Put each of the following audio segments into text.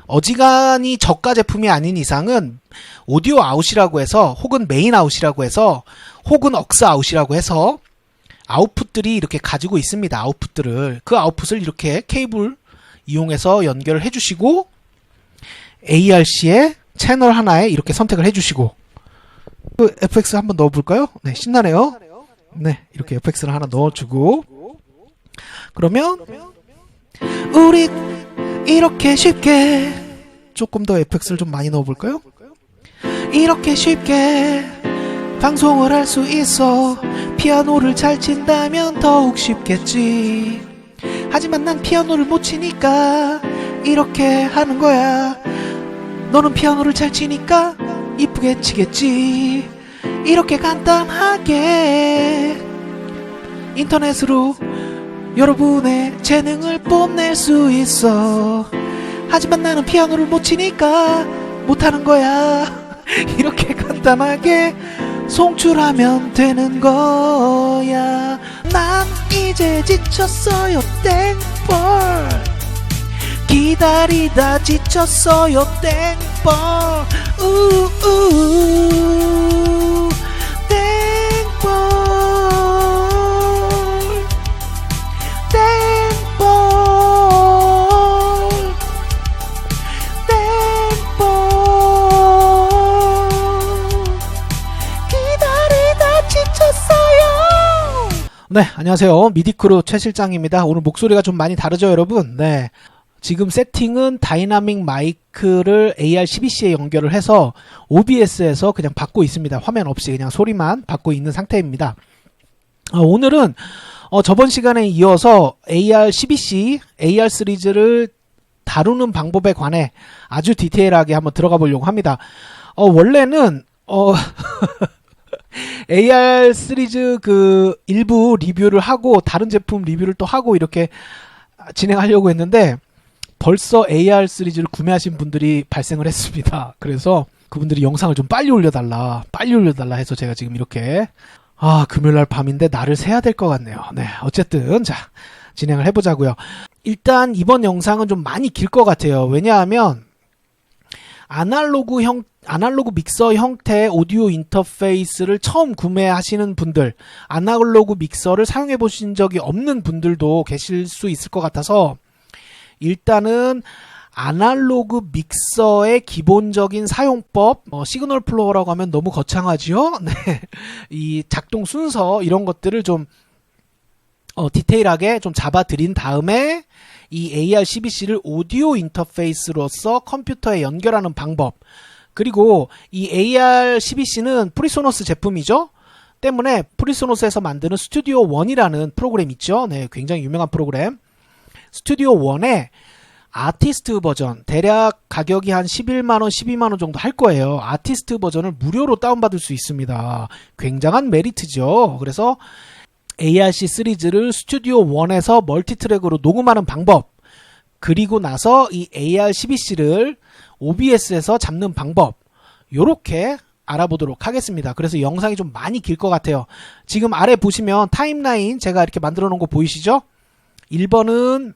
어지간히 저가 제품이 아닌 이상은 오디오 아웃이라고 해서 혹은 메인 아웃이라고 해서 혹은 억스 아웃이라고 해서 아웃풋들이 이렇게 가지고 있습니다. 아웃풋들을. 그 아웃풋을 이렇게 케이블 이용해서 연결을 해주시고 ARC의 채널 하나에 이렇게 선택을 해주시고 그 FX 한번 넣어볼까요? 네, 신나네요. 네, 이렇게 FX를 하나 넣어주고 그러면 우리 이렇게 쉽게 조금 더 FX를 좀 많이 넣어볼까요? 이렇게 쉽게 방송을 할 수 있어. 피아노를 잘 친다면 더욱 쉽겠지. 하지만 난 피아노를 못 치니까 이렇게 하는 거야. 너는 피아노를 잘 치니까 이쁘게 치겠지. 이렇게 간단하게 인터넷으로 여러분의 재능을 뽐낼 수 있어. 하지만 나는 피아노를 못 치니까 못하는 거야. 이렇게 간단하게 송출하면 되는 거야. 난 이제 지쳤어요 땡벌. 기다리다 지쳤어요 땡벌. 우우 땡벌. 네, 안녕하세요. 미디크루 최 실장입니다. 오늘 목소리가 좀 많이 다르죠, 여러분? 네. 지금 세팅은 다이나믹 마이크를 AR12C에 연결을 해서 OBS에서 그냥 받고 있습니다. 화면 없이 그냥 소리만 받고 있는 상태입니다. 오늘은 저번 시간에 이어서 AR12C, AR 시리즈를 다루는 방법에 관해 아주 디테일하게 한번 들어가 보려고 합니다. 원래는 AR 시리즈 그 일부 리뷰를 하고 다른 제품 리뷰를 또 하고 이렇게 진행하려고 했는데 벌써 AR 시리즈를 구매하신 분들이 발생을 했습니다. 그래서 그분들이 영상을 좀 빨리 올려달라 해서 제가 지금 이렇게 금요일날 밤인데 날을 새야 될 것 같네요. 네, 어쨌든 자 진행을 해보자고요. 일단 이번 영상은 좀 많이 길 것 같아요. 왜냐하면 아날로그 믹서 형태의 오디오 인터페이스를 처음 구매하시는 분들, 아날로그 믹서를 사용해 보신 적이 없는 분들도 계실 수 있을 것 같아서 일단은 아날로그 믹서의 기본적인 사용법, 시그널 플로어라고 하면 너무 거창하지요? 네. 이 작동 순서 이런 것들을 좀 디테일하게 좀 잡아드린 다음에 이 AR12C를 오디오 인터페이스로서 컴퓨터에 연결하는 방법, 그리고 이 AR12C는 프리소노스 제품이죠. 때문에 프리소노스에서 만드는 스튜디오 1이라는 프로그램 있죠. 네, 굉장히 유명한 프로그램. 스튜디오 1의 아티스트 버전, 대략 가격이 한 11만원, 12만원 정도 할 거예요. 아티스트 버전을 무료로 다운받을 수 있습니다. 굉장한 메리트죠. 그래서 ARC 시리즈를 스튜디오 1에서 멀티트랙으로 녹음하는 방법, 그리고 나서 이 AR12C를 OBS에서 잡는 방법, 요렇게 알아보도록 하겠습니다. 그래서 영상이 좀 많이 길 것 같아요. 지금 아래 보시면 타임라인 제가 이렇게 만들어 놓은 거 보이시죠? 1번은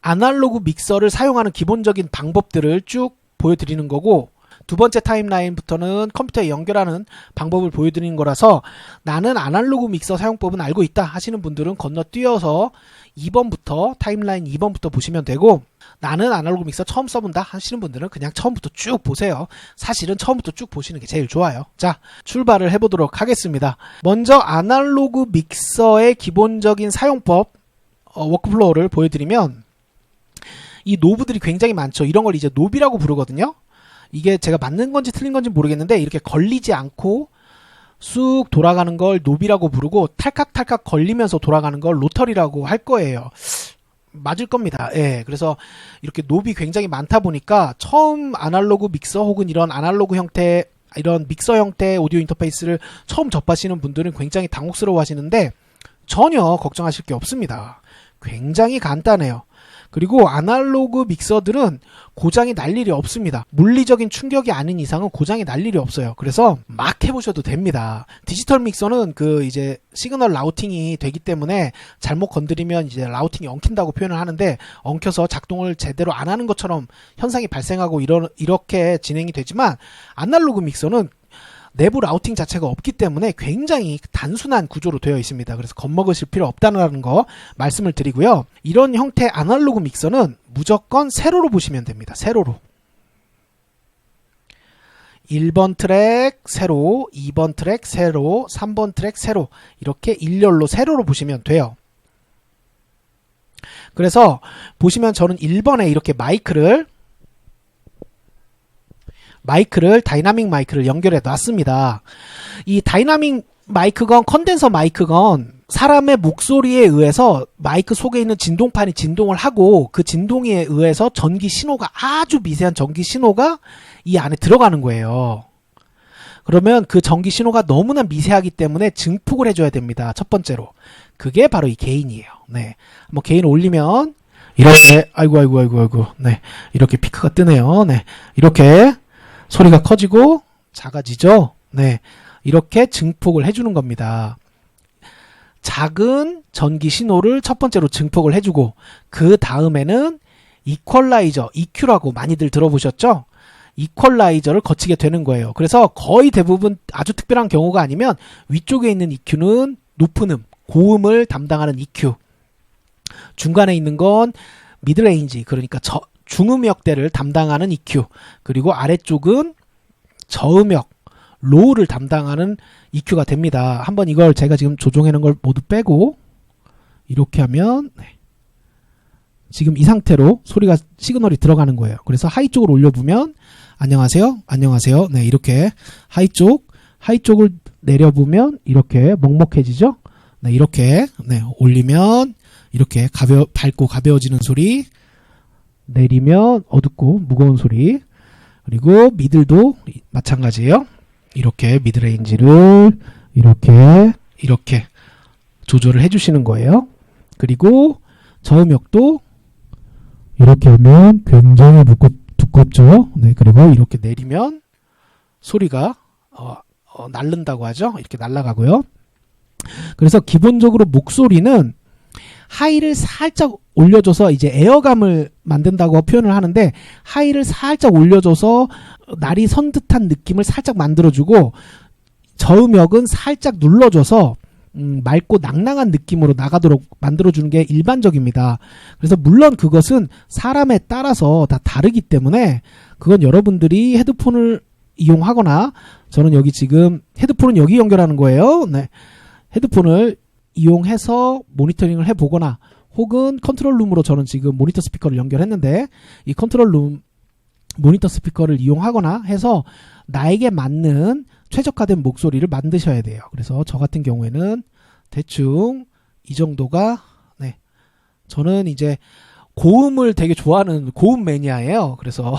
아날로그 믹서를 사용하는 기본적인 방법들을 쭉 보여드리는 거고, 두 번째 타임라인부터는 컴퓨터에 연결하는 방법을 보여드리는 거라서 나는 아날로그 믹서 사용법은 알고 있다 하시는 분들은 건너뛰어서 2번부터 타임라인 2번부터 보시면 되고, 나는 아날로그 믹서 처음 써본다 하시는 분들은 그냥 처음부터 쭉 보세요. 사실은 처음부터 쭉 보시는 게 제일 좋아요. 자, 출발을 해보도록 하겠습니다. 먼저 아날로그 믹서의 기본적인 사용법 워크플로우를 보여드리면, 이 노브들이 굉장히 많죠. 이런 걸 이제 노비라고 부르거든요. 이게 제가 맞는 건지 틀린 건지 모르겠는데 이렇게 걸리지 않고 쑥 돌아가는 걸 노비라고 부르고 탈칵탈칵 걸리면서 돌아가는 걸 로터리라고 할 거예요. 맞을 겁니다. 예. 그래서 이렇게 노비 굉장히 많다 보니까 처음 아날로그 믹서 혹은 이런 아날로그 형태, 이런 믹서 형태의 오디오 인터페이스를 처음 접하시는 분들은 굉장히 당혹스러워 하시는데 전혀 걱정하실 게 없습니다. 굉장히 간단해요. 그리고 아날로그 믹서들은 고장이 날 일이 없습니다. 물리적인 충격이 아닌 이상은 고장이 날 일이 없어요. 그래서 막 해보셔도 됩니다. 디지털 믹서는 그 이제 시그널 라우팅이 되기 때문에 잘못 건드리면 이제 라우팅이 엉킨다고 표현을 하는데, 엉켜서 작동을 제대로 안 하는 것처럼 현상이 발생하고 이렇게 진행이 되지만, 아날로그 믹서는 내부 라우팅 자체가 없기 때문에 굉장히 단순한 구조로 되어 있습니다. 그래서 겁먹으실 필요 없다는 거 말씀을 드리고요. 이런 형태의 아날로그 믹서는 무조건 세로로 보시면 됩니다. 세로로. 1번 트랙 세로, 2번 트랙 세로, 3번 트랙 세로, 이렇게 일렬로 세로로 보시면 돼요. 그래서 보시면 저는 1번에 이렇게 다이나믹 마이크를 연결해 놨습니다. 이 다이나믹 마이크건 컨덴서 마이크건 사람의 목소리에 의해서 마이크 속에 있는 진동판이 진동을 하고, 그 진동에 의해서 전기 신호가, 아주 미세한 전기 신호가 이 안에 들어가는 거예요. 그러면 그 전기 신호가 너무나 미세하기 때문에 증폭을 해줘야 됩니다. 첫 번째로. 그게 바로 이 게인이에요. 네. 한번 게인 올리면 이렇게 아이고 네. 이렇게 피크가 뜨네요. 네. 이렇게 소리가 커지고 작아지죠. 네. 이렇게 증폭을 해주는 겁니다. 작은 전기 신호를 첫 번째로 증폭을 해주고, 그 다음에는 이퀄라이저, EQ라고 많이들 들어보셨죠? 이퀄라이저를 거치게 되는 거예요. 그래서 거의 대부분 아주 특별한 경우가 아니면 위쪽에 있는 EQ는 높은 음, 고음을 담당하는 EQ, 중간에 있는 건 미드레인지, 그러니까 중음역대를 담당하는 EQ, 그리고 아래쪽은 저음역, 로우를 담당하는 EQ가 됩니다. 한번 이걸 제가 지금 조정해 놓은 걸 모두 빼고 이렇게 하면 지금 이 상태로 소리가 시그널이 들어가는 거예요. 그래서 하이 쪽을 올려보면 안녕하세요, 안녕하세요. 네, 이렇게 하이 쪽을 내려보면 이렇게 먹먹해지죠. 네, 이렇게 올리면 이렇게 밝고 가벼워지는 소리, 내리면 어둡고 무거운 소리, 그리고 미들도 마찬가지예요. 이렇게 미드레인지를 이렇게 조절을 해주시는 거예요. 그리고 저음역도 이렇게 하면 굉장히 두껍죠. 네, 그리고 이렇게 내리면 소리가 날른다고 하죠. 이렇게 날아가고요. 그래서 기본적으로 목소리는 하이를 살짝 올려줘서 이제 에어감을 만든다고 표현을 하는데, 하이를 살짝 올려줘서 날이 선 듯한 느낌을 살짝 만들어주고, 저음역은 살짝 눌러줘서 맑고 낭낭한 느낌으로 나가도록 만들어주는 게 일반적입니다. 그래서 물론 그것은 사람에 따라서 다 다르기 때문에 그건 여러분들이 헤드폰을 이용하거나, 저는 여기 지금 헤드폰은 여기 연결하는 거예요. 네. 헤드폰을 이용해서 모니터링을 해보거나, 혹은 컨트롤룸으로 저는 지금 모니터 스피커를 연결했는데, 이 컨트롤룸 모니터 스피커를 이용하거나 해서 나에게 맞는 최적화된 목소리를 만드셔야 돼요. 그래서 저 같은 경우에는 대충 이 정도가, 네, 저는 이제 고음을 되게 좋아하는 고음 매니아예요. 그래서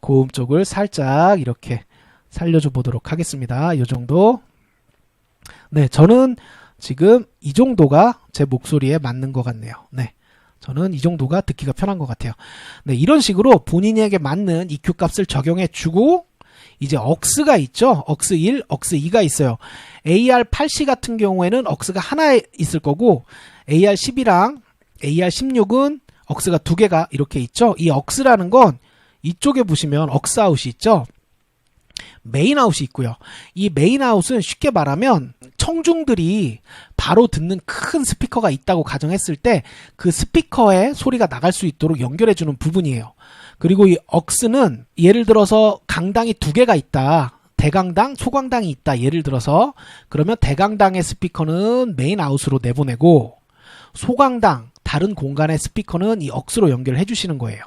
고음 쪽을 살짝 이렇게 살려줘 보도록 하겠습니다. 이 정도. 네, 저는 지금 이 정도가 제 목소리에 맞는 것 같네요. 네, 저는 이 정도가 듣기가 편한 것 같아요. 네, 이런 식으로 본인에게 맞는 EQ 값을 적용해 주고, 이제 억스가 있죠. 억스 1, 억스 2가 있어요. AR8C 같은 경우에는 억스가 하나 있을 거고, AR12랑 AR16은 억스가 두 개가 이렇게 있죠. 이 억스라는 건 이쪽에 보시면 억스 아웃이 있죠. 메인 아웃이 있고요. 이 메인 아웃은 쉽게 말하면 청중들이 바로 듣는 큰 스피커가 있다고 가정했을 때 그 스피커에 소리가 나갈 수 있도록 연결해주는 부분이에요. 그리고 이 억스는 예를 들어서 강당이 두 개가 있다. 대강당, 소강당이 있다. 예를 들어서 그러면 대강당의 스피커는 메인 아웃으로 내보내고, 소강당, 다른 공간의 스피커는 이 억스로 연결해 주시는 거예요.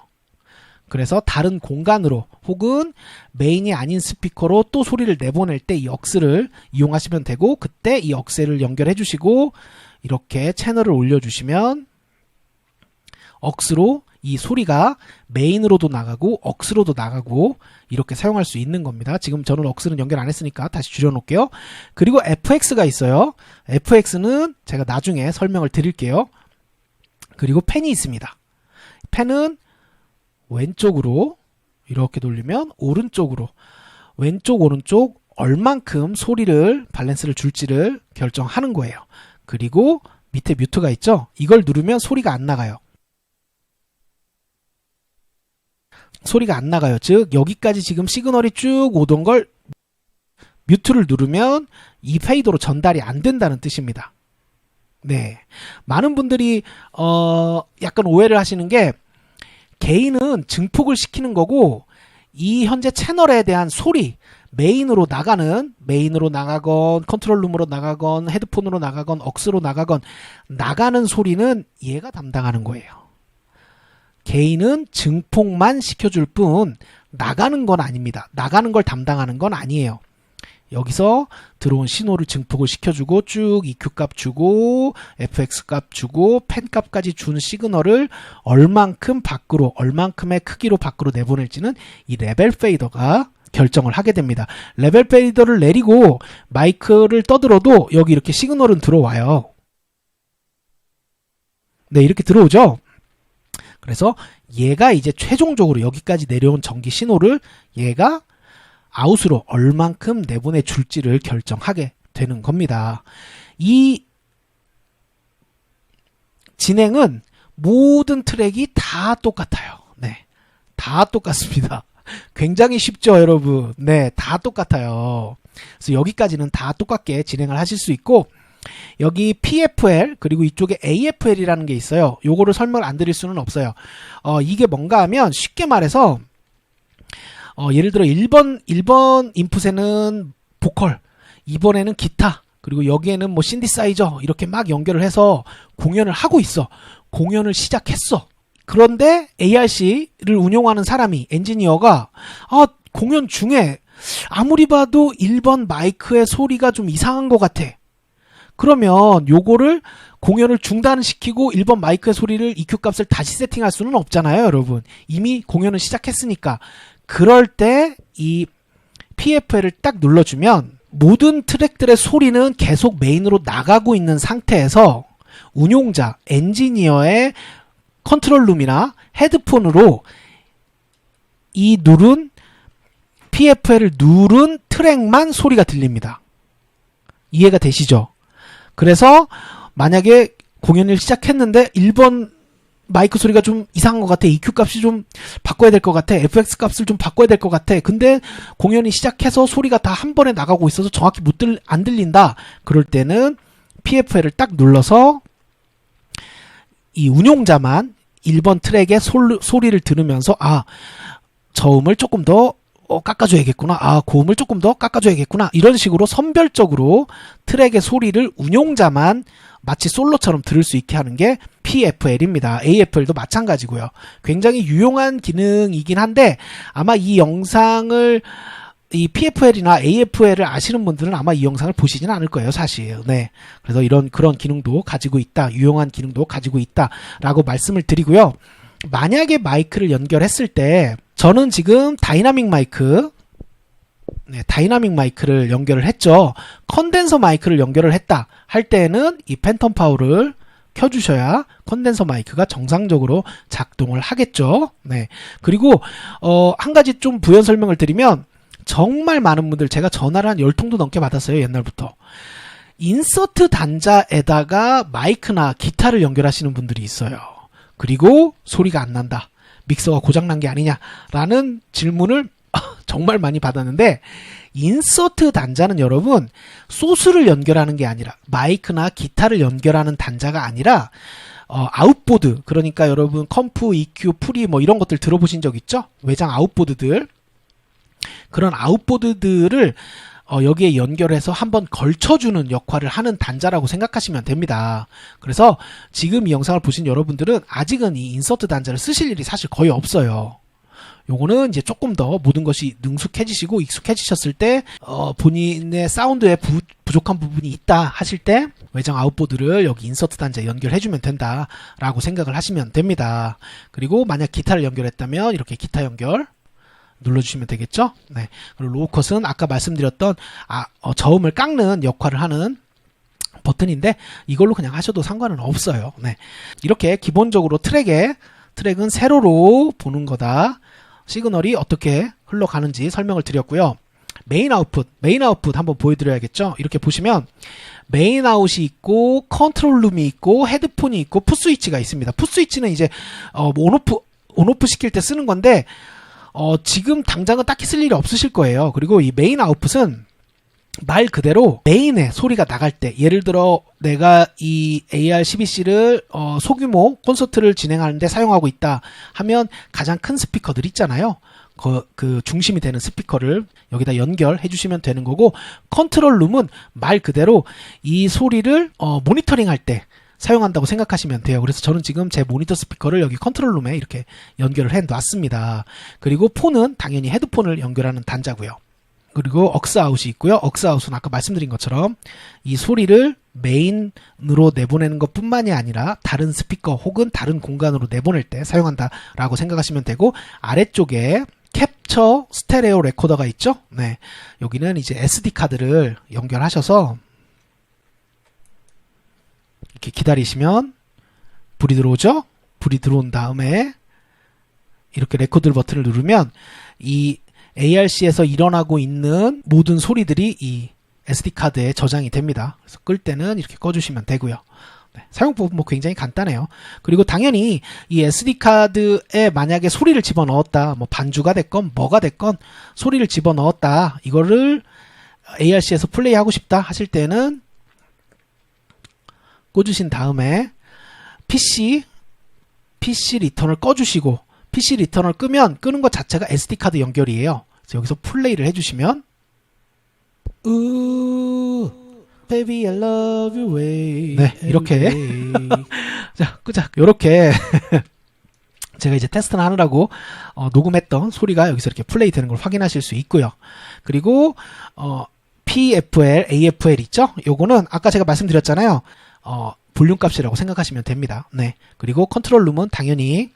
그래서 다른 공간으로 혹은 메인이 아닌 스피커로 또 소리를 내보낼 때 이 억스를 이용하시면 되고, 그때 이 억스를 연결해 주시고 이렇게 채널을 올려주시면 억스로 이 소리가 메인으로도 나가고 억스로도 나가고 이렇게 사용할 수 있는 겁니다. 지금 저는 억스는 연결 안 했으니까 다시 줄여놓을게요. 그리고 FX가 있어요. FX는 제가 나중에 설명을 드릴게요. 그리고 펜이 있습니다. 펜은 왼쪽으로 이렇게 돌리면 오른쪽으로, 왼쪽 오른쪽 얼만큼 소리를 밸런스를 줄지를 결정하는 거예요. 그리고 밑에 뮤트가 있죠. 이걸 누르면 소리가 안 나가요. 소리가 안 나가요. 즉 여기까지 지금 시그널이 쭉 오던 걸 뮤트를 누르면 이 페이더로 전달이 안 된다는 뜻입니다. 네, 많은 분들이 약간 오해를 하시는 게, 게인은 증폭을 시키는 거고 이 현재 채널에 대한 소리, 메인으로 나가건 컨트롤룸으로 나가건 헤드폰으로 나가건 억스로 나가건 나가는 소리는 얘가 담당하는 거예요. 게인은 증폭만 시켜줄 뿐 나가는 건 아닙니다. 나가는 걸 담당하는 건 아니에요. 여기서 들어온 신호를 증폭을 시켜주고 쭉 EQ 값 주고 FX 값 주고 펜 값까지 준 시그널을 얼만큼 밖으로, 얼만큼의 크기로 밖으로 내보낼지는 이 레벨 페이더가 결정을 하게 됩니다. 레벨 페이더를 내리고 마이크를 떠들어도 여기 이렇게 시그널은 들어와요. 네, 이렇게 들어오죠. 그래서 얘가 이제 최종적으로 여기까지 내려온 전기 신호를 얘가 아웃으로 얼만큼 내보내 줄지를 결정하게 되는 겁니다. 이 진행은 모든 트랙이 다 똑같아요. 네, 다 똑같습니다. 굉장히 쉽죠, 여러분. 네, 다 똑같아요. 그래서 여기까지는 다 똑같게 진행을 하실 수 있고, 여기 PFL 그리고 이쪽에 AFL이라는 게 있어요. 요거를 설명을 안 드릴 수는 없어요. 이게 뭔가 하면 쉽게 말해서 예를 들어 1번 인풋에는 보컬, 2번에는 기타, 그리고 여기에는 뭐 신디사이저 이렇게 막 연결을 해서 공연을 하고 있어. 공연을 시작했어. 그런데 ARC를 운용하는 사람이, 엔지니어가 공연 중에 아무리 봐도 1번 마이크의 소리가 좀 이상한 것 같아. 그러면 요거를 공연을 중단시키고 1번 마이크의 소리를 EQ 값을 다시 세팅할 수는 없잖아요, 여러분. 이미 공연을 시작했으니까. 그럴 때 이 PFL을 딱 눌러주면 모든 트랙들의 소리는 계속 메인으로 나가고 있는 상태에서 운용자, 엔지니어의 컨트롤룸이나 헤드폰으로 이 PFL을 누른 트랙만 소리가 들립니다. 이해가 되시죠? 그래서 만약에 공연을 시작했는데 1번 마이크 소리가 좀 이상한 것 같아. EQ 값이 좀 바꿔야 될 것 같아. FX 값을 좀 바꿔야 될 것 같아. 근데 공연이 시작해서 소리가 다 한 번에 나가고 있어서 정확히 안 들린다. 그럴 때는 PFL을 딱 눌러서 이 운용자만 1번 트랙의 소리를 들으면서 저음을 조금 더 깎아줘야겠구나. 고음을 조금 더 깎아줘야겠구나. 이런 식으로 선별적으로 트랙의 소리를 운용자만 마치 솔로처럼 들을 수 있게 하는 게 PFL입니다. AFL도 마찬가지고요. 굉장히 유용한 기능이긴 한데 아마 이 영상을 이 PFL이나 AFL을 아시는 분들은 아마 이 영상을 보시지는 않을 거예요, 사실. 네. 그래서 그런 기능도 가지고 있다. 유용한 기능도 가지고 있다라고 말씀을 드리고요. 만약에 마이크를 연결했을 때 저는 지금 다이나믹 마이크를 연결을 했죠. 컨덴서 마이크를 연결을 했다 할 때는 이 팬텀 파워를 켜주셔야 컨덴서 마이크가 정상적으로 작동을 하겠죠. 네. 그리고 한 가지 좀 부연 설명을 드리면, 정말 많은 분들, 제가 전화를 한 10통도 넘게 받았어요, 옛날부터. 인서트 단자에다가 마이크나 기타를 연결하시는 분들이 있어요. 그리고 소리가 안 난다, 믹서가 고장난 게 아니냐라는 질문을 정말 많이 받았는데, 인서트 단자는 여러분 소스를 연결하는 게 아니라, 마이크나 기타를 연결하는 단자가 아니라 아웃보드, 그러니까 여러분 컴프, EQ, 프리 뭐 이런 것들 들어보신 적 있죠? 외장 아웃보드들, 그런 아웃보드들을 여기에 연결해서 한번 걸쳐주는 역할을 하는 단자라고 생각하시면 됩니다. 그래서 지금 이 영상을 보신 여러분들은 아직은 이 인서트 단자를 쓰실 일이 사실 거의 없어요. 요거는 이제 조금 더 모든 것이 능숙해지시고 익숙해지셨을 때 본인의 사운드에 부족한 부분이 있다 하실 때 외장 아웃보드를 여기 인서트 단자에 연결해주면 된다라고 생각을 하시면 됩니다. 그리고 만약 기타를 연결했다면 이렇게 기타 연결 눌러주시면 되겠죠. 네. 그리고 로우컷은 아까 말씀드렸던 저음을 깎는 역할을 하는 버튼인데 이걸로 그냥 하셔도 상관은 없어요. 네. 이렇게 기본적으로 트랙은 세로로 보는 거다. 시그널이 어떻게 흘러가는지 설명을 드렸고요. 메인 아웃풋 한번 보여드려야겠죠. 이렇게 보시면 메인 아웃이 있고 컨트롤 룸이 있고 헤드폰이 있고 풋스위치가 있습니다. 풋스위치는 이제 온오프 시킬 때 쓰는 건데 지금 당장은 딱히 쓸 일이 없으실 거예요. 그리고 이 메인 아웃풋은 말 그대로 메인에 소리가 나갈 때, 예를 들어 내가 이 AR-12C를 소규모 콘서트를 진행하는데 사용하고 있다 하면 가장 큰 스피커들 있잖아요. 그 중심이 되는 스피커를 여기다 연결해 주시면 되는 거고, 컨트롤 룸은 말 그대로 이 소리를 모니터링 할 때 사용한다고 생각하시면 돼요. 그래서 저는 지금 제 모니터 스피커를 여기 컨트롤 룸에 이렇게 연결을 해 놨습니다. 그리고 폰은 당연히 헤드폰을 연결하는 단자고요. 그리고 억스 아웃이 있고요. 억스 아웃은 아까 말씀드린 것처럼 이 소리를 메인으로 내보내는 것 뿐만이 아니라 다른 스피커 혹은 다른 공간으로 내보낼 때 사용한다라고 생각하시면 되고, 아래쪽에 캡처 스테레오 레코더가 있죠. 네, 여기는 이제 SD 카드를 연결하셔서 이렇게 기다리시면 불이 들어오죠. 불이 들어온 다음에 이렇게 레코드 버튼을 누르면 이 ARC에서 일어나고 있는 모든 소리들이 이 SD카드에 저장이 됩니다. 그래서 끌 때는 이렇게 꺼주시면 되고요. 네, 사용법은 뭐 굉장히 간단해요. 그리고 당연히 이 SD카드에 만약에 소리를 집어넣었다, 뭐 반주가 됐건 뭐가 됐건 소리를 집어넣었다, 이거를 ARC에서 플레이하고 싶다 하실 때는 꽂으신 다음에 PC 리턴을 꺼주시고, PC 리턴을 끄는 것 자체가 SD카드 연결이에요. 그래서 여기서 플레이를 해주시면 Baby I love you way. 네, 이렇게 자, 끄작 이렇게 제가 이제 테스트를 하느라고 녹음했던 소리가 여기서 이렇게 플레이 되는 걸 확인하실 수 있고요. 그리고 PFL, AFL 있죠? 요거는 아까 제가 말씀드렸잖아요. 볼륨 값이라고 생각하시면 됩니다. 네. 그리고 컨트롤 룸은 당연히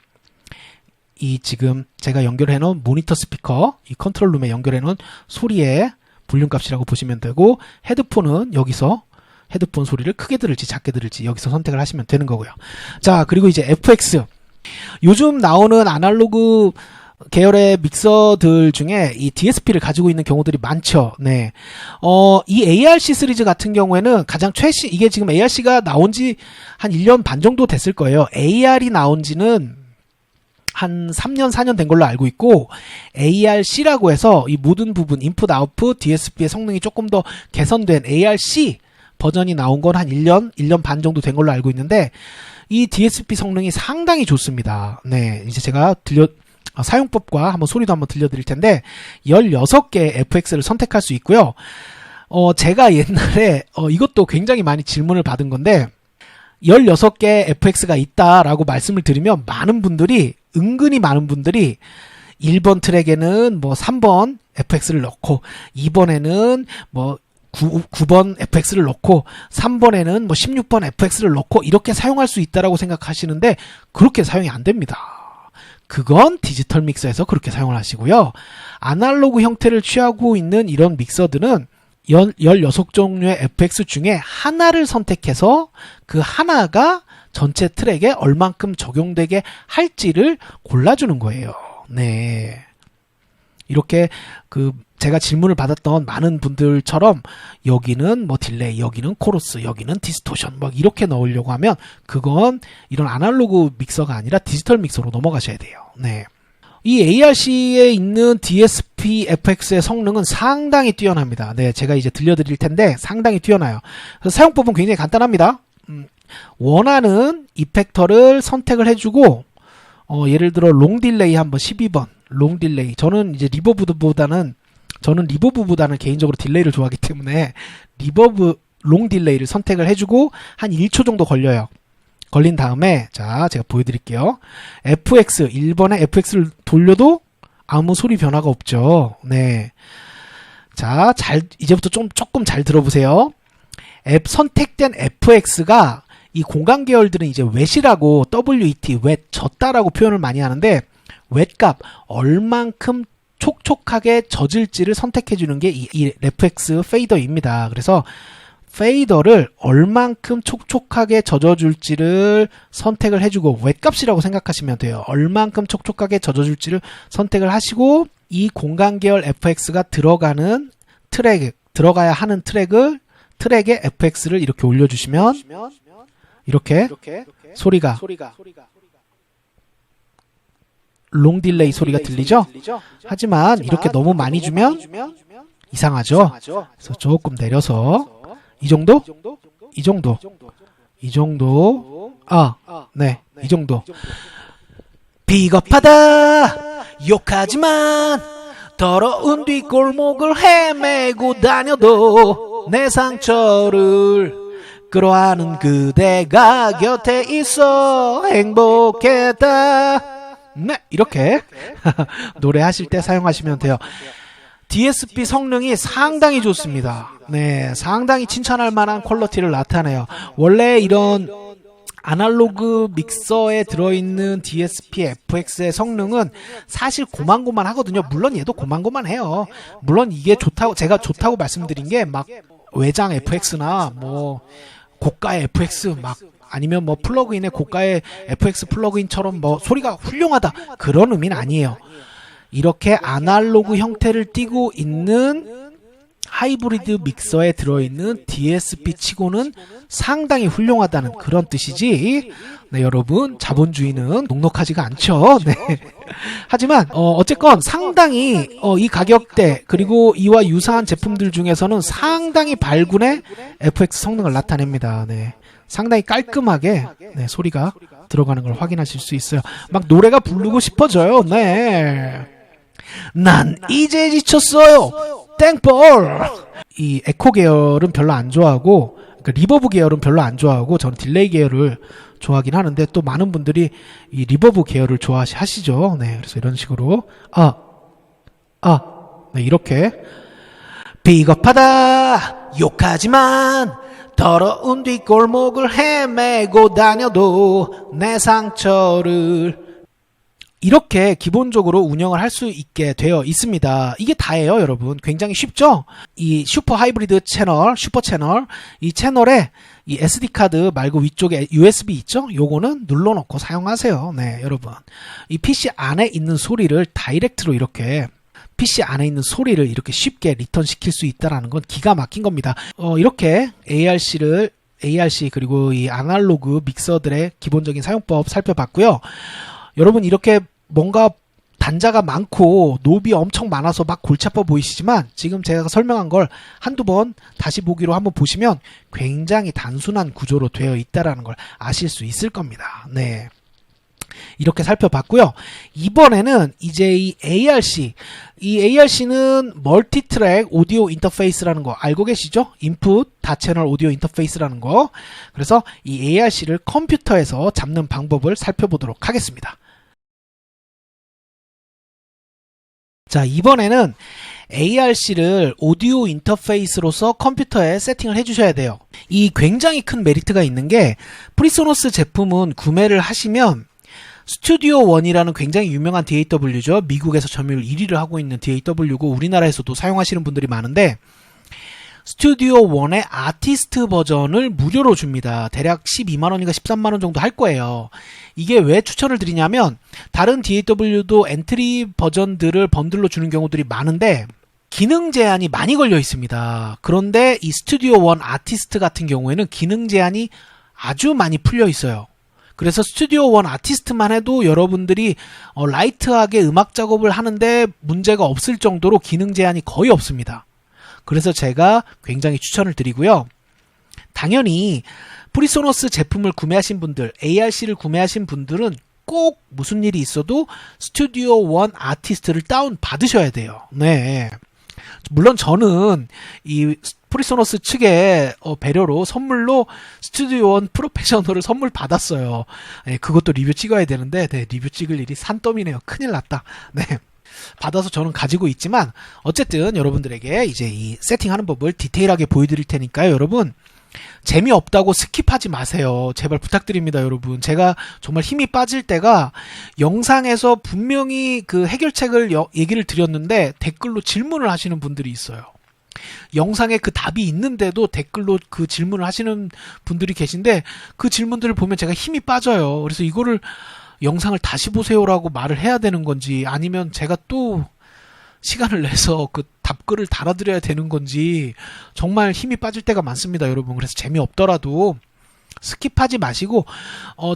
이 지금 제가 연결해 놓은 모니터 스피커, 이 컨트롤 룸에 연결해 놓은 소리의 볼륨 값이라고 보시면 되고, 헤드폰은 여기서 헤드폰 소리를 크게 들을지 작게 들을지 여기서 선택을 하시면 되는 거고요. 자, 그리고 이제 FX. 요즘 나오는 아날로그 계열의 믹서들 중에 이 DSP를 가지고 있는 경우들이 많죠. 네. 이 ARC 시리즈 같은 경우에는 가장 최신, 이게 지금 ARC가 나온 지 한 1년 반 정도 됐을 거예요. AR이 나온 지는 한 3년, 4년 된 걸로 알고 있고, ARC라고 해서 이 모든 부분, 인풋, 아웃풋, DSP의 성능이 조금 더 개선된 ARC 버전이 나온 건 한 1년 반 정도 된 걸로 알고 있는데, 이 DSP 성능이 상당히 좋습니다. 네. 이제 제가 사용법과 한번 소리도 한번 들려드릴 텐데, 16개의 FX를 선택할 수 있고요. 제가 옛날에, 이것도 굉장히 많이 질문을 받은 건데, 16개 FX가 있다라고 말씀을 드리면 은근히 많은 분들이 1번 트랙에는 뭐 3번 FX를 넣고, 2번에는 뭐 9번 FX를 넣고, 3번에는 뭐 16번 FX를 넣고 이렇게 사용할 수 있다라고 생각하시는데, 그렇게 사용이 안 됩니다. 그건 디지털 믹서에서 그렇게 사용을 하시고요. 아날로그 형태를 취하고 있는 이런 믹서들은 16종류의 FX 중에 하나를 선택해서 그 하나가 전체 트랙에 얼만큼 적용되게 할지를 골라주는 거예요. 네. 이렇게 제가 질문을 받았던 많은 분들처럼 여기는 뭐 딜레이, 여기는 코러스, 여기는 디스토션 뭐 이렇게 넣으려고 하면 그건 이런 아날로그 믹서가 아니라 디지털 믹서로 넘어가셔야 돼요. 네. 이 ARC에 있는 DSP FX의 성능은 상당히 뛰어납니다. 네, 제가 이제 들려드릴 텐데 상당히 뛰어나요. 그래서 사용법은 굉장히 간단합니다. 원하는 이펙터를 선택을 해주고, 예를 들어 롱 딜레이 한번 12번 롱 딜레이. 저는 리버브보다는 개인적으로 딜레이를 좋아하기 때문에 롱 딜레이를 선택을 해주고 한 1초 정도 걸려요. 걸린 다음에 자, 제가 보여드릴게요. FX 1번에 FX를 돌려도 아무 소리 변화가 없죠. 네. 자, 이제부터 조금 잘 들어보세요. 선택된 FX가 이 공간 계열들은 이제 웨이라고 WET 젖다라고 표현을 많이 하는데, 웨값 얼만큼 촉촉하게 젖을지를 선택해 주는 게 이 FX 페이더입니다. 그래서 페이더를 얼만큼 촉촉하게 젖어줄지를 선택을 해주고, 웻값이라고 생각하시면 돼요. 얼만큼 촉촉하게 젖어줄지를 선택을 하시고, 이 공간 계열 FX가 들어가는 트랙, 들어가야 하는 트랙에 FX를 이렇게 올려주시면 이렇게 소리가 롱 딜레이 소리가 들리죠? 하지만 이렇게 너무 많이 주면 이상하죠? 그래서 조금 내려서 이 정도? 이 정도. 네, 이 정도. 비겁하다, 욕하지만 더러운 뒷골목을 헤매고 다녀도 내 상처를 끌어안은 그대가 곁에 있어 행복했다. 네, 이렇게 노래하실 때 사용하시면 돼요. DSP 성능이 상당히 좋습니다. 네, 상당히 칭찬할 만한 퀄리티를 나타내요. 원래 이런 아날로그 믹서에 들어있는 DSP FX의 성능은 사실 고만고만하거든요. 물론 얘도 고만고만해요. 물론 이게 좋다고, 제가 좋다고 말씀드린 게 막 외장 FX나 뭐 고가의 FX 막 아니면 뭐 플러그인의 고가의 FX 플러그인처럼 뭐 소리가 훌륭하다, 그런 의미는 아니에요. 이렇게 아날로그 형태를 띠고 있는 하이브리드 믹서에 들어있는 DSP 치고는 상당히 훌륭하다는 그런 뜻이지, 네, 여러분, 자본주의는 녹록하지가 않죠. 네. 하지만 어쨌건 상당히 이 가격대 그리고 이와 유사한 제품들 중에서는 상당히 발군의 FX 성능을 나타냅니다. 네. 상당히 깔끔하게, 네, 소리가 들어가는 걸 확인하실 수 있어요. 막 노래가 부르고 싶어져요. 네. 난 이제 지쳤어요, 땡볼. 이 에코 계열은 별로 안 좋아하고, 그러니까 리버브 계열은 별로 안 좋아하고, 저는 딜레이 계열을 좋아하긴 하는데, 또 많은 분들이 이 리버브 계열을 좋아하시죠. 네, 그래서 이런 식으로 네, 이렇게 비겁하다, 욕하지만 더러운 뒷골목을 헤매고 다녀도 내 상처를, 이렇게 기본적으로 운영을 할 수 있게 되어 있습니다. 이게 다예요, 여러분. 굉장히 쉽죠? 이 슈퍼 하이브리드 채널, 슈퍼 채널, 이 채널에 이 SD카드 말고 위쪽에 USB 있죠? 요거는 눌러놓고 사용하세요. 네, 여러분. 이 PC 안에 있는 소리를 다이렉트로 이렇게, PC 안에 있는 소리를 이렇게 쉽게 리턴 시킬 수 있다는 건 기가 막힌 겁니다. 이렇게 ARC 그리고 이 아날로그 믹서들의 기본적인 사용법 살펴봤고요. 여러분, 이렇게 뭔가 단자가 많고 노브이 엄청 많아서 막 골치 아파 보이시지만, 지금 제가 설명한 걸 한두 번 다시 보기로 한번 보시면 굉장히 단순한 구조로 되어 있다는 걸 아실 수 있을 겁니다. 네. 이렇게 살펴봤고요. 이번에는 이제 이 ARC는 멀티 트랙 오디오 인터페이스라는 거 알고 계시죠? 인풋 다채널 오디오 인터페이스라는 거. 그래서 이 ARC를 컴퓨터에서 잡는 방법을 살펴보도록 하겠습니다. 자, 이번에는 ARC를 오디오 인터페이스로서 컴퓨터에 세팅을 해주셔야 돼요. 이 굉장히 큰 메리트가 있는 게, 프리소너스 제품은 구매를 하시면 스튜디오 1이라는 굉장히 유명한 DAW죠. 미국에서 점유율 1위를 하고 있는 DAW고 우리나라에서도 사용하시는 분들이 많은데, 스튜디오 1의 아티스트 버전을 무료로 줍니다. 대략 12만원인가 13만원 정도 할 거예요. 이게 왜 추천을 드리냐면, 다른 DAW도 엔트리 버전들을 번들로 주는 경우들이 많은데 기능 제한이 많이 걸려 있습니다. 그런데 이 스튜디오 1 아티스트 같은 경우에는 기능 제한이 아주 많이 풀려 있어요. 그래서 스튜디오 1 아티스트만 해도 여러분들이 라이트하게 음악 작업을 하는데 문제가 없을 정도로 기능 제한이 거의 없습니다. 그래서 제가 굉장히 추천을 드리고요. 당연히 프리소너스 제품을 구매하신 분들, ARC를 구매하신 분들은 꼭 무슨 일이 있어도 스튜디오 1 아티스트를 다운 받으셔야 돼요. 네. 물론 저는 이 프리소너스 측의 배려로 선물로 스튜디오 1 프로페셔널을 선물 받았어요. 네, 그것도 리뷰 찍어야 되는데, 네, 리뷰 찍을 일이 산더미네요. 큰일 났다. 네. 받아서 저는 가지고 있지만, 어쨌든 여러분들에게 이제 이 세팅하는 법을 디테일하게 보여드릴 테니까요. 여러분, 재미없다고 스킵하지 마세요. 제발 부탁드립니다, 여러분. 제가 정말 힘이 빠질 때가, 영상에서 분명히 그 해결책을 얘기를 드렸는데 댓글로 질문을 하시는 분들이 있어요. 영상에 그 답이 있는데도 댓글로 그 질문을 하시는 분들이 계신데 그 질문들을 보면 제가 힘이 빠져요. 그래서 이거를 영상을 다시 보세요라고 말을 해야 되는 건지 아니면 제가 또 시간을 내서 그 답글을 달아드려야 되는 건지 정말 힘이 빠질 때가 많습니다, 여러분. 그래서 재미없더라도 스킵하지 마시고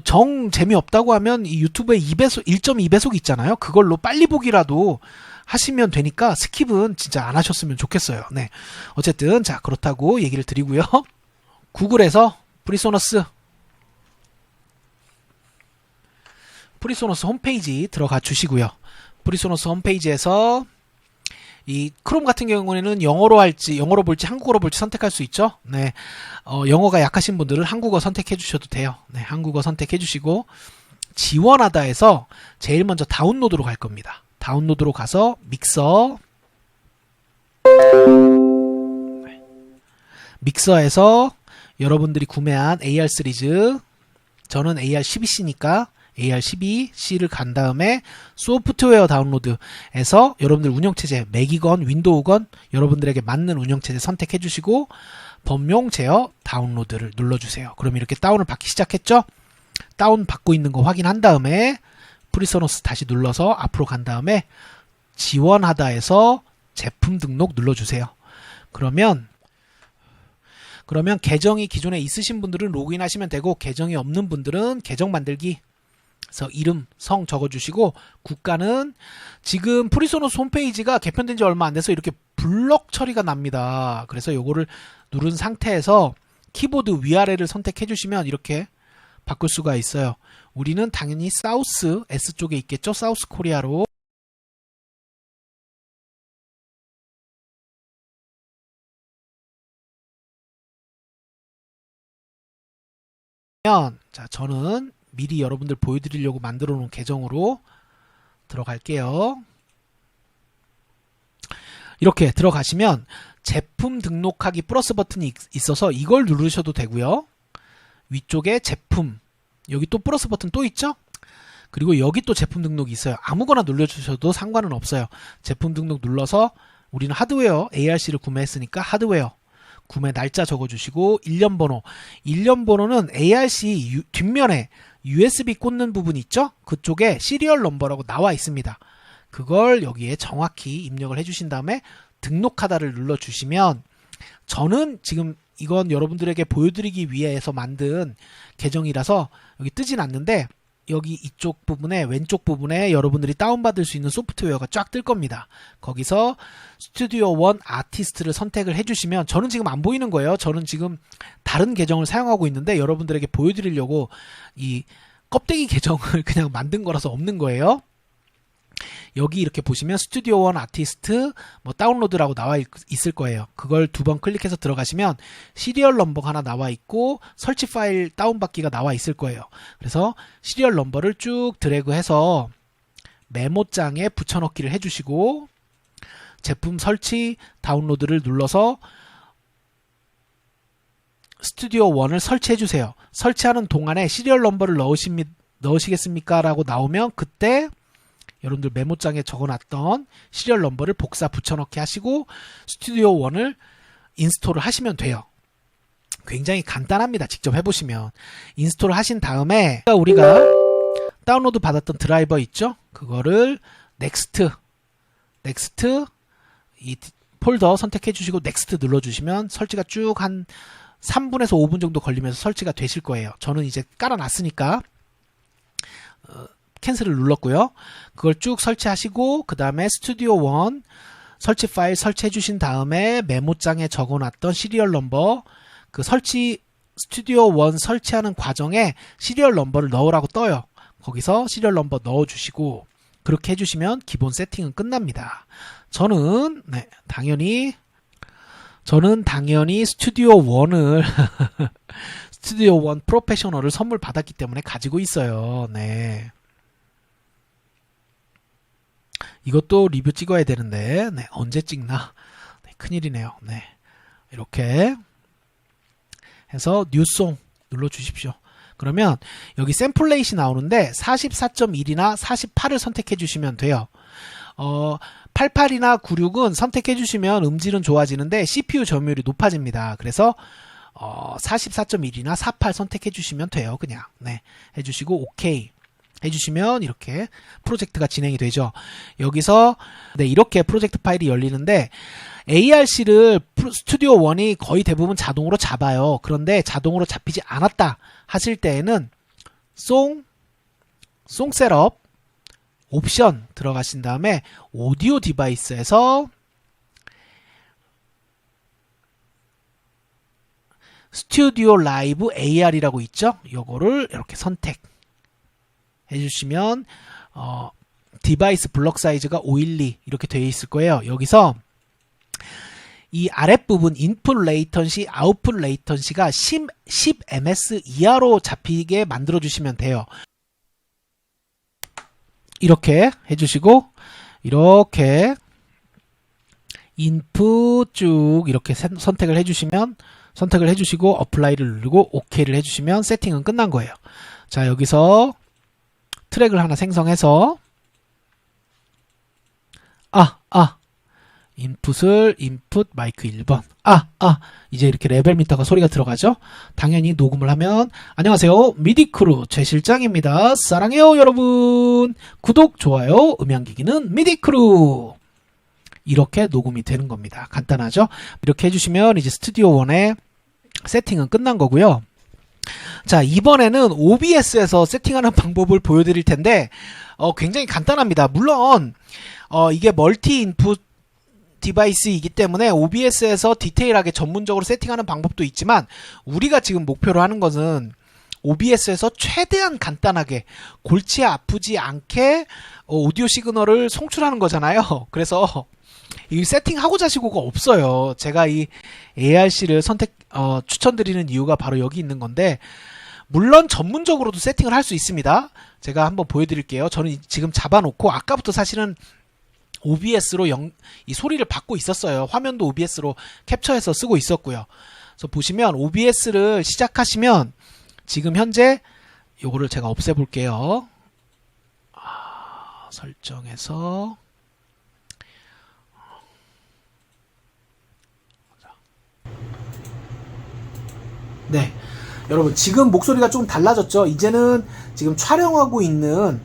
정 재미없다고 하면 이 유튜브에 2배속, 1.2배속 있잖아요. 그걸로 빨리 보기라도 하시면 되니까 스킵은 진짜 안 하셨으면 좋겠어요. 네. 어쨌든 자, 그렇다고 얘기를 드리고요. 구글에서 프리소너스 홈페이지 들어가 주시고요. 프리소너스 홈페이지에서 이 크롬 같은 경우에는 영어로 볼지 한국어로 볼지 선택할 수 있죠. 네. 영어가 약하신 분들은 한국어 선택해 주셔도 돼요. 네. 한국어 선택해 주시고 지원하다에서 제일 먼저 다운로드로 갈 겁니다. 다운로드로 가서 믹서에서 여러분들이 구매한 AR 시리즈, 저는 AR 12C니까 AR 12C를 간 다음에 소프트웨어 다운로드에서 여러분들 운영체제 맥이건 윈도우건 여러분들에게 맞는 운영체제 선택해 주시고 범용 제어 다운로드를 눌러주세요. 그럼 이렇게 다운을 받기 시작했죠? 다운 받고 있는 거 확인한 다음에 프리소너스 다시 눌러서 앞으로 간 다음에 지원하다에서 제품 등록 눌러주세요. 그러면 계정이 기존에 있으신 분들은 로그인 하시면 되고 계정이 없는 분들은 계정 만들기, 그래서 이름, 성 적어주시고 국가는 지금 프리소너스 홈페이지가 개편된 지 얼마 안 돼서 이렇게 블럭 처리가 납니다. 그래서 요거를 누른 상태에서 키보드 위아래를 선택해 주시면 이렇게 바꿀 수가 있어요. 우리는 당연히 사우스 S 쪽에 있겠죠. 사우스 코리아로 자, 저는 미리 여러분들 보여드리려고 만들어 놓은 계정으로 들어갈게요. 이렇게 들어가시면 제품 등록하기 플러스 버튼이 있어서 이걸 누르셔도 되고요. 위쪽에 제품, 여기 또 플러스 버튼 또 있죠? 그리고 여기 또 제품 등록이 있어요. 아무거나 눌러주셔도 상관은 없어요. 제품 등록 눌러서 우리는 하드웨어 ARC를 구매했으니까 하드웨어 구매 날짜 적어주시고 일련 번호는 ARC 뒷면에 USB 꽂는 부분 있죠? 그쪽에 시리얼 넘버라고 나와 있습니다. 그걸 여기에 정확히 입력을 해주신 다음에 등록하다를 눌러주시면, 저는 지금 이건 여러분들에게 보여드리기 위해서 만든 계정이라서 여기 뜨진 않는데 여기 이쪽 부분에 왼쪽 부분에 여러분들이 다운받을 수 있는 소프트웨어가 쫙 뜰 겁니다. 거기서 스튜디오 원 아티스트를 선택을 해주시면, 저는 지금 안 보이는 거예요. 저는 지금 다른 계정을 사용하고 있는데 여러분들에게 보여드리려고 이 껍데기 계정을 그냥 만든 거라서 없는 거예요. 여기 이렇게 보시면 스튜디오 원 아티스트 뭐 다운로드라고 나와 있을 거예요. 그걸 2번 클릭해서 들어가시면 시리얼 넘버가 하나 나와 있고 설치 파일 다운받기가 나와 있을 거예요. 그래서 시리얼 넘버를 쭉 드래그해서 메모장에 붙여넣기를 해주시고 제품 설치 다운로드를 눌러서 스튜디오 원을 설치해 주세요. 설치하는 동안에 시리얼 넘버를 넣으시겠습니까? 라고 나오면 그때 여러분들 메모장에 적어놨던 시리얼 넘버를 복사 붙여넣기 하시고 스튜디오 원을 인스톨을 하시면 돼요. 굉장히 간단합니다. 직접 해보시면. 인스톨을 하신 다음에 우리가 다운로드 받았던 드라이버 있죠? 그거를 넥스트 이 폴더 선택해 주시고 넥스트 눌러주시면 설치가 쭉 한 3분에서 5분 정도 걸리면서 설치가 되실 거예요. 저는 이제 깔아놨으니까 캔슬을 눌렀고요. 그걸 쭉 설치하시고 그 다음에 스튜디오 원 설치 파일 설치해 주신 다음에 메모장에 적어놨던 시리얼 넘버, 그 스튜디오 원 설치하는 과정에 시리얼 넘버를 넣으라고 떠요. 거기서 시리얼 넘버 넣어주시고 그렇게 해주시면 기본 세팅은 끝납니다. 저는 당연히 스튜디오 원을 스튜디오 원 프로페셔널을 선물 받았기 때문에 가지고 있어요. 네. 이것도 리뷰 찍어야 되는데 언제 찍나? 큰일이네요. 네. 이렇게 해서 뉴송 눌러주십시오. 그러면 여기 샘플레이시 나오는데 44.1이나 48을 선택해 주시면 돼요. 88이나 96은 선택해 주시면 음질은 좋아지는데 CPU 점유율이 높아집니다. 그래서 44.1이나 48 선택해 주시면 돼요. 그냥 네, 해주시고 오케이 해주시면 이렇게 프로젝트가 진행이 되죠. 여기서 네, 이렇게 프로젝트 파일이 열리는데 ARC를 스튜디오 1이 거의 대부분 자동으로 잡아요. 그런데 자동으로 잡히지 않았다 하실 때에는 송 셋업 옵션 들어가신 다음에 오디오 디바이스에서 스튜디오 라이브 AR이라고 있죠. 요거를 이렇게 선택해 주시면 디바이스 블럭 사이즈가 512 이렇게 되어 있을 거예요. 여기서 이 아랫부분 인풋 레이턴시, 아웃풋 레이턴시가 10 ms 이하로 잡히게 만들어 주시면 돼요. 이렇게 해주시고 이렇게 인풋 쭉 이렇게 선택을 해주시면 선택을 해주시고 어플라이를 누르고 OK를 해주시면 세팅은 끝난 거예요. 자, 여기서 트랙을 하나 생성해서 인풋 마이크 1번 이제 이렇게 레벨 미터가 소리가 들어가죠. 당연히 녹음을 하면 안녕하세요 미디크루 최 실장입니다. 사랑해요 여러분. 구독 좋아요 음향기기는 미디크루. 이렇게 녹음이 되는 겁니다. 간단하죠. 이렇게 해주시면 이제 스튜디오 1의 세팅은 끝난 거고요. 자, 이번에는 OBS에서 세팅하는 방법을 보여드릴 텐데 굉장히 간단합니다. 물론 이게 멀티 인풋 디바이스이기 때문에 OBS에서 디테일하게 전문적으로 세팅하는 방법도 있지만 우리가 지금 목표로 하는 것은 OBS에서 최대한 간단하게 골치 아프지 않게 오디오 시그널을 송출하는 거잖아요. 그래서 이 세팅하고자 시고가 없어요. 제가 이 ARC를 추천드리는 이유가 바로 여기 있는 건데, 물론 전문적으로도 세팅을 할 수 있습니다. 제가 한번 보여드릴게요. 저는 지금 잡아놓고 아까부터 사실은 OBS로 이 소리를 받고 있었어요. 화면도 OBS로 캡처해서 쓰고 있었고요. 그래서 보시면 OBS를 시작하시면 지금 현재 요거를 제가 없애볼게요. 설정해서 네, 여러분 지금 목소리가 좀 달라졌죠? 이제는 지금 촬영하고 있는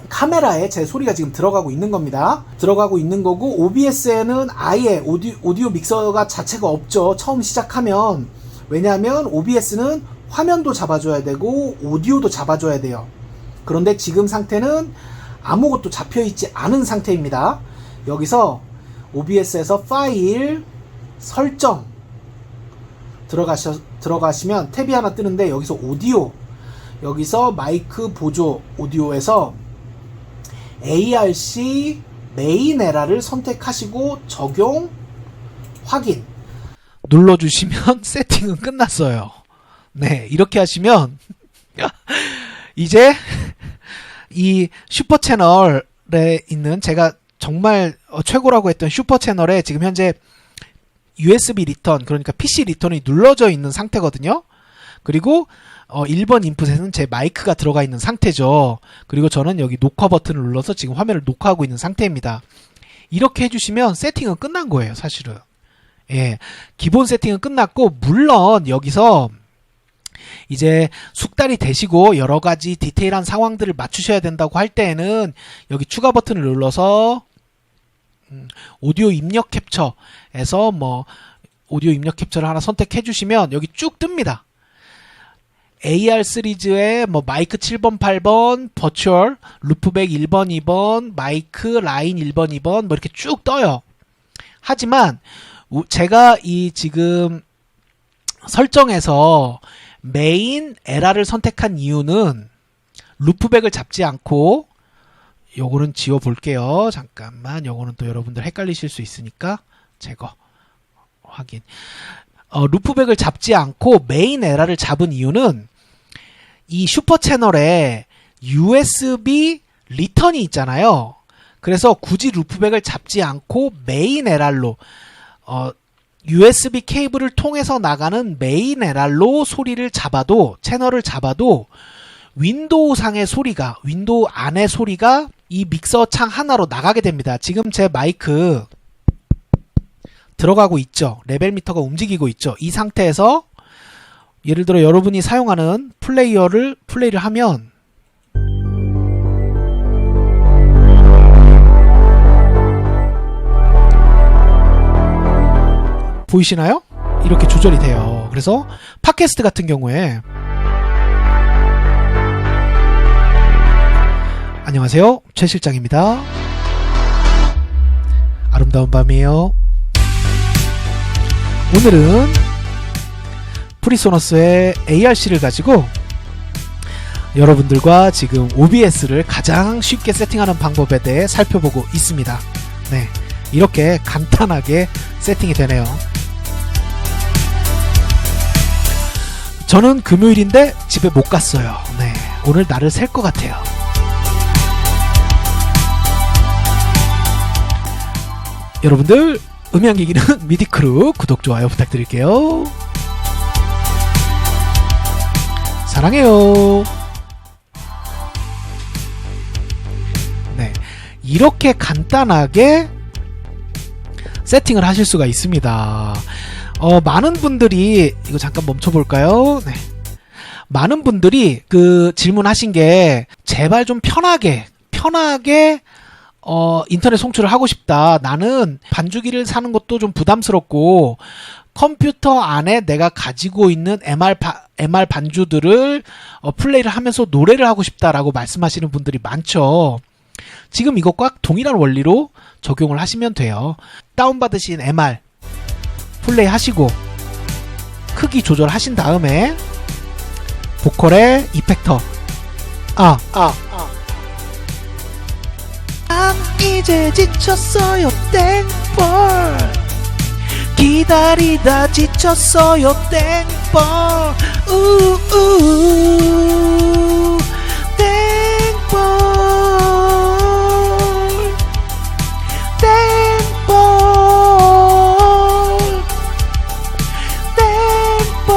카메라에 제 소리가 지금 들어가고 있는 겁니다. 들어가고 있는 거고, OBS에는 아예 오디오 믹서가 자체가 없죠. 처음 시작하면. 왜냐하면 OBS는 화면도 잡아줘야 되고 오디오도 잡아줘야 돼요. 그런데 지금 상태는 아무것도 잡혀있지 않은 상태입니다. 여기서 OBS에서 파일 설정 들어가시면 탭이 하나 뜨는데, 여기서 오디오, 여기서 마이크 보조 오디오에서 ARC 메인 에라를 선택하시고 적용 확인 눌러주시면 세팅은 끝났어요. 네, 이렇게 하시면 이제 이 슈퍼 채널에 있는 제가 정말 최고라고 했던 슈퍼 채널에 지금 현재 USB 리턴, 그러니까 PC 리턴이 눌러져 있는 상태거든요. 그리고 1번 인풋에는 제 마이크가 들어가 있는 상태죠. 그리고 저는 여기 녹화 버튼을 눌러서 지금 화면을 녹화하고 있는 상태입니다. 이렇게 해주시면 세팅은 끝난 거예요, 사실은. 예, 기본 세팅은 끝났고, 물론 여기서 이제 숙달이 되시고 여러 가지 디테일한 상황들을 맞추셔야 된다고 할 때에는 여기 추가 버튼을 눌러서 오디오 입력 캡처에서 오디오 입력 캡처를 하나 선택해 주시면 여기 쭉 뜹니다. AR 시리즈에 마이크 7번, 8번, 버추얼, 루프백 1번, 2번, 마이크 라인 1번, 2번 이렇게 쭉 떠요. 하지만 제가 이 지금 설정에서 메인 에라를 선택한 이유는 루프백을 잡지 않고, 요거는 지워 볼게요. 잠깐만, 요거는 또 여러분들 헷갈리실 수 있으니까 제거 확인. 루프백을 잡지 않고 메인 에라를 잡은 이유는 이 슈퍼 채널에 USB 리턴이 있잖아요. 그래서 굳이 루프백을 잡지 않고 메인 에랄로 USB 케이블을 통해서 나가는 메인 에랄로 소리를 잡아도, 채널을 잡아도 윈도우 상의 소리가, 윈도우 안의 소리가 이 믹서 창 하나로 나가게 됩니다. 지금 제 마이크 들어가고 있죠. 레벨 미터가 움직이고 있죠. 이 상태에서 예를 들어 여러분이 사용하는 플레이를 하면 보이시나요? 이렇게 조절이 돼요. 그래서 팟캐스트 같은 경우에 안녕하세요, 최 실장입니다. 아름다운 밤이에요. 오늘은 프리소너스의 ARC를 가지고 여러분들과 지금 OBS를 가장 쉽게 세팅하는 방법에 대해 살펴보고 있습니다. 네, 이렇게 간단하게 세팅이 되네요. 저는 금요일인데 집에 못 갔어요. 네, 오늘 날을 셀 것 같아요. 여러분들, 음향기기는 미디크루 구독, 좋아요 부탁드릴게요. 사랑해요. 네, 이렇게 간단하게 세팅을 하실 수가 있습니다. 많은 분들이, 이거 잠깐 멈춰볼까요? 네. 많은 분들이 질문하신 게, 제발 좀 편하게 인터넷 송출을 하고 싶다. 나는 반주기를 사는 것도 좀 부담스럽고 컴퓨터 안에 내가 가지고 있는 MR 반주들을 플레이를 하면서 노래를 하고 싶다라고 말씀하시는 분들이 많죠. 지금 이것과 동일한 원리로 적용을 하시면 돼요. 다운받으신 MR 플레이 하시고 크기 조절하신 다음에 보컬의 이펙터 난 이제 지쳤어요 땡벌, 기다리다 지쳤어요 땡벌, 우우 땡벌 땡벌 땡벌,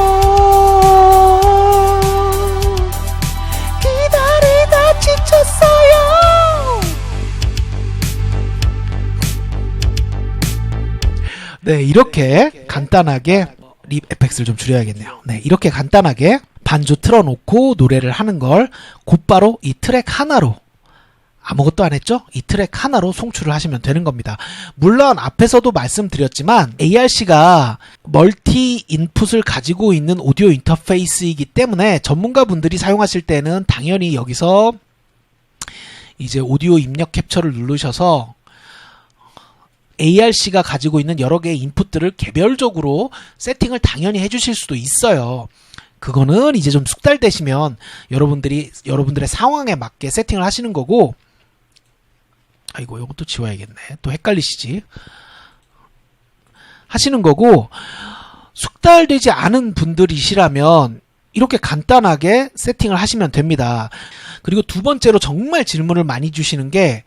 기다리다 지쳤어요. 네, 이렇게 간단하게 립 에펙스를 좀 줄여야겠네요. 네, 이렇게 간단하게 반주 틀어놓고 노래를 하는 걸 곧바로 이 트랙 하나로, 아무것도 안 했죠? 이 트랙 하나로 송출을 하시면 되는 겁니다. 물론 앞에서도 말씀드렸지만 ARC가 멀티 인풋을 가지고 있는 오디오 인터페이스이기 때문에 전문가분들이 사용하실 때는 당연히 여기서 이제 오디오 입력 캡처를 누르셔서 ARC가 가지고 있는 여러 개의 인풋들을 개별적으로 세팅을 당연히 해주실 수도 있어요. 그거는 이제 좀 숙달되시면 여러분들의 상황에 맞게 세팅을 하시는 거고, 아이고, 이것도 지워야겠네. 또 헷갈리시지? 하시는 거고, 숙달되지 않은 분들이시라면 이렇게 간단하게 세팅을 하시면 됩니다. 그리고 두 번째로 정말 질문을 많이 주시는 게,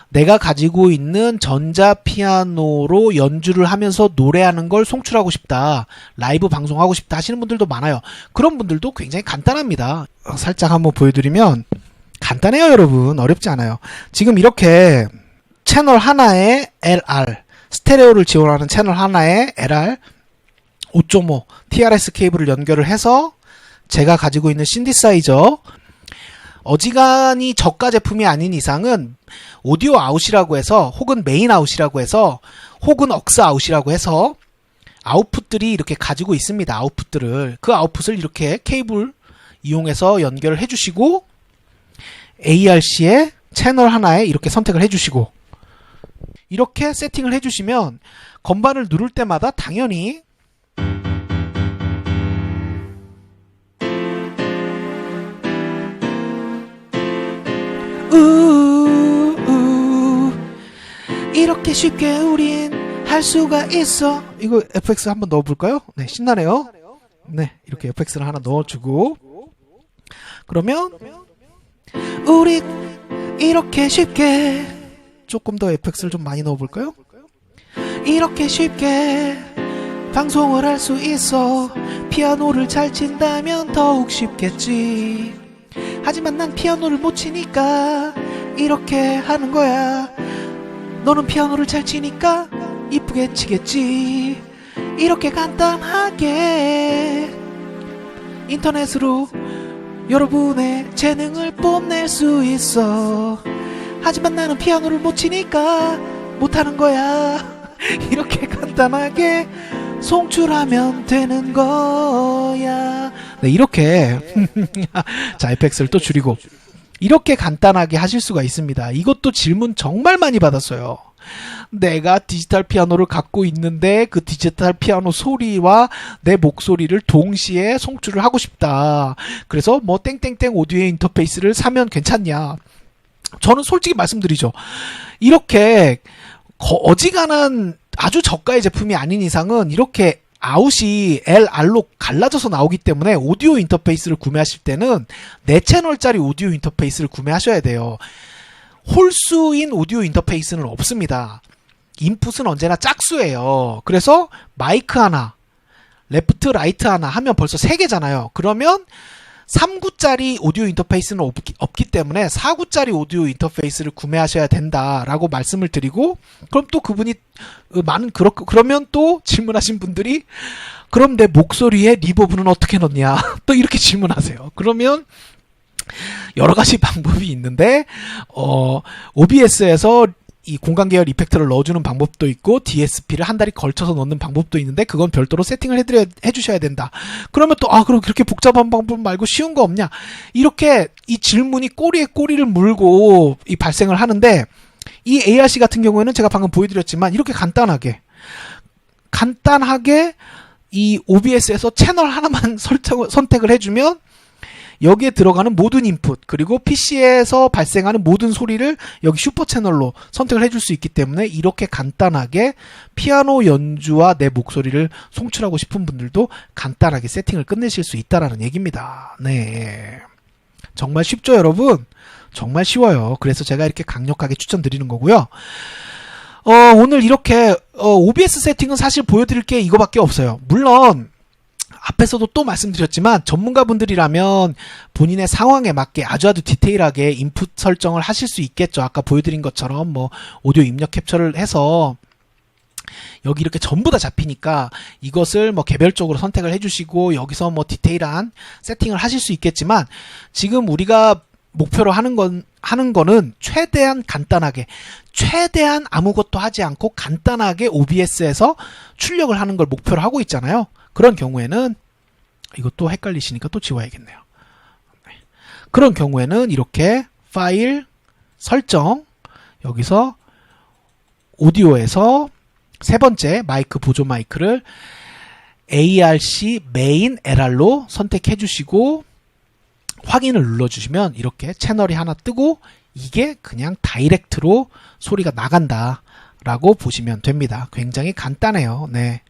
내가 가지고 있는 전자 피아노로 연주를 하면서 노래하는 걸 송출하고 싶다, 라이브 방송하고 싶다 하시는 분들도 많아요. 그런 분들도 굉장히 간단합니다. 살짝 한번 보여드리면 간단해요, 여러분. 어렵지 않아요. 지금 이렇게 채널 하나에 LR, 스테레오를 지원하는 채널 하나에 LR 5.5 TRS 케이블을 연결을 해서 제가 가지고 있는 신디사이저, 어지간히 저가 제품이 아닌 이상은 오디오 아웃이라고 해서, 혹은 메인 아웃이라고 해서, 혹은 억스 아웃이라고 해서 아웃풋들이 이렇게 가지고 있습니다. 아웃풋들을, 그 아웃풋을 이렇게 케이블 이용해서 연결을 해주시고 ARC의 채널 하나에 이렇게 선택을 해주시고 이렇게 세팅을 해주시면 건반을 누를 때마다 당연히 이렇게 쉽게 우린 할 수가 있어. 이거 FX 한번 넣어볼까요? 네, 신나네요. 네, 이렇게 FX를 하나 넣어주고, 그러면 우리 이렇게 쉽게, 조금 더 FX를 좀 많이 넣어볼까요? 이렇게 쉽게 방송을 할 수 있어. 피아노를 잘 친다면 더욱 쉽겠지. 하지만 난 피아노를 못 치니까 이렇게 하는 거야. 너는 피아노를 잘 치니까 이쁘게 치겠지. 이렇게 간단하게 인터넷으로 여러분의 재능을 뽐낼 수 있어. 하지만 나는 피아노를 못 치니까 못하는 거야. 이렇게 간단하게 송출하면 되는 거야. 네, 이렇게 자, 에펙스를 또 줄이고 이렇게 간단하게 하실 수가 있습니다. 이것도 질문 정말 많이 받았어요. 내가 디지털 피아노를 갖고 있는데 그 디지털 피아노 소리와 내 목소리를 동시에 송출을 하고 싶다. 그래서 뭐 땡땡땡 오디오 인터페이스를 사면 괜찮냐? 저는 솔직히 말씀드리죠. 이렇게 어지간한 아주 저가의 제품이 아닌 이상은 이렇게 아웃이 LR로 갈라져서 나오기 때문에 오디오 인터페이스를 구매하실 때는 4채널짜리 오디오 인터페이스를 구매하셔야 돼요. 홀수인 오디오 인터페이스는 없습니다. 인풋은 언제나 짝수예요. 그래서 마이크 하나, 레프트, 라이트 하나 하면 벌써 3개잖아요. 그러면 3구짜리 오디오 인터페이스는 없기 때문에 4구짜리 오디오 인터페이스를 구매하셔야 된다라고 말씀을 드리고, 그럼 또 그분이 그러면 또 질문하신 분들이 그럼 내 목소리에 리버브는 어떻게 넣냐 또 이렇게 질문하세요. 그러면 여러 가지 방법이 있는데 OBS에서 이 공간 계열 이펙트를 넣어주는 방법도 있고 DSP를 한 달이 걸쳐서 넣는 방법도 있는데 그건 별도로 세팅을 해주셔야 된다. 그러면 또 그럼 그렇게 복잡한 방법 말고 쉬운 거 없냐? 이렇게 이 질문이 꼬리에 꼬리를 물고 이 발생을 하는데, 이 ARC 같은 경우에는 제가 방금 보여드렸지만 이렇게 간단하게 이 OBS에서 채널 하나만 선택을 해주면 여기에 들어가는 모든 인풋 그리고 PC에서 발생하는 모든 소리를 여기 슈퍼 채널로 선택을 해줄 수 있기 때문에 이렇게 간단하게 피아노 연주와 내 목소리를 송출하고 싶은 분들도 간단하게 세팅을 끝내실 수 있다라는 얘기입니다. 네, 정말 쉽죠 여러분? 정말 쉬워요. 그래서 제가 이렇게 강력하게 추천드리는 거고요. 오늘 이렇게 OBS 세팅은 사실 보여드릴 게 이거밖에 없어요. 물론 앞에서도 또 말씀드렸지만 전문가분들이라면 본인의 상황에 맞게 아주 디테일하게 인풋 설정을 하실 수 있겠죠. 아까 보여드린 것처럼 뭐 오디오 입력 캡처를 해서 여기 이렇게 전부 다 잡히니까 이것을 뭐 개별적으로 선택을 해주시고 여기서 뭐 디테일한 세팅을 하실 수 있겠지만, 지금 우리가 목표로 하는 거는 최대한 간단하게, 최대한 아무것도 하지 않고 간단하게 OBS에서 출력을 하는 걸 목표로 하고 있잖아요. 그런 경우에는 이것도 헷갈리시니까 또 지워야겠네요. 그런 경우에는 이렇게 파일, 설정, 여기서 오디오에서 세 번째 마이크, 보조 마이크를 ARC 메인 LR로 선택해 주시고 확인을 눌러주시면 이렇게 채널이 하나 뜨고 이게 그냥 다이렉트로 소리가 나간다 라고 보시면 됩니다. 굉장히 간단해요. 네.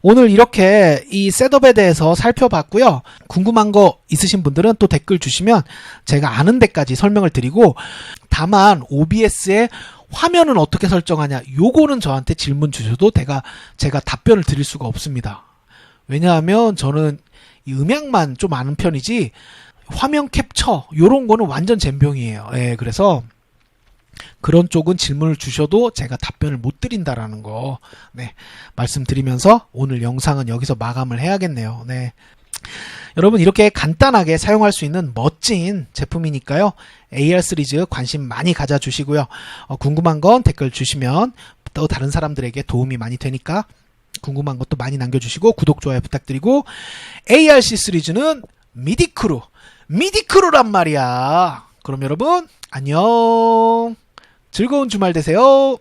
오늘 이렇게 이 셋업에 대해서 살펴봤고요. 궁금한 거 있으신 분들은 또 댓글 주시면 제가 아는 데까지 설명을 드리고, 다만 OBS의 화면은 어떻게 설정하냐, 요거는 저한테 질문 주셔도 제가 답변을 드릴 수가 없습니다. 왜냐하면 저는 이 음향만 좀 아는 편이지 화면 캡처 요런 거는 완전 젬병이에요. 예, 그래서 그런 쪽은 질문을 주셔도 제가 답변을 못 드린다라는 거, 네, 말씀드리면서 오늘 영상은 여기서 마감을 해야겠네요. 네. 여러분 이렇게 간단하게 사용할 수 있는 멋진 제품이니까요. AR 시리즈 관심 많이 가져주시고요. 궁금한 건 댓글 주시면 또 다른 사람들에게 도움이 많이 되니까 궁금한 것도 많이 남겨주시고 구독, 좋아요 부탁드리고, ARC 시리즈는 미디크루란 말이야. 그럼 여러분 안녕. 즐거운 주말 되세요.